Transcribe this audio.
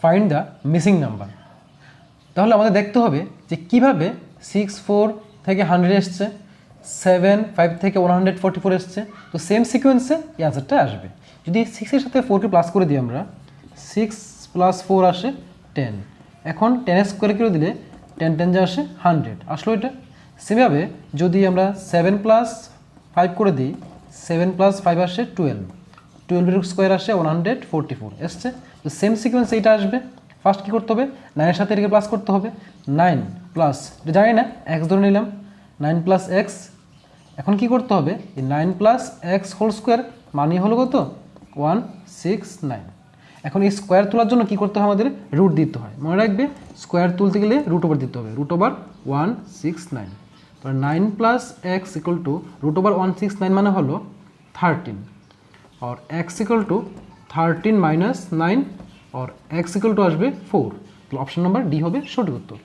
Find the missing number. তাহলে আমাদের দেখতে হবে যে কীভাবে 6 4 থেকে 100 এসছে, 7 5 থেকে 144 এসছে। তো সেম সিকোয়েন্সে এই অ্যান্সারটা আসবে। যদি 6-এর সাথে 4কে প্লাস করে দিই আমরা, 6 + 4 আসে 10। এখন 10 স্কোয়ার করে দিলে 10 10 যা আসে 100 আসলো এটা। সেভাবে যদি আমরা 7 + 5 করে দিই, 7 + 5 আসে 12, 12 স্কোয়ার আসে 144 এসছে। তো সেম সিকোয়েন্স এইটা আসবে। ফার্স্ট কী করতে হবে, 9-এর সাথে এটাকে প্লাস করতে হবে। 9 প্লাস, এটা জানি না, এক্স ধরে নিলাম, 9 + x। এখন কি করতে হবে, এই 9 + x হোল স্কোয়ার মানে হলো কত, 169। এখন এই স্কোয়ার তোলার জন্য কি করতে হয়, আমাদের রুট দিতে হয়। মনে রাখবে, স্কোয়ার তুলতে গেলে √ দিতে হবে, √169। তো 9 + x = √169 মানে হলো 13, और x = 13 - 9, और x = আসবে 4। তো অপশন নাম্বার ডি হবে সঠিক উত্তর।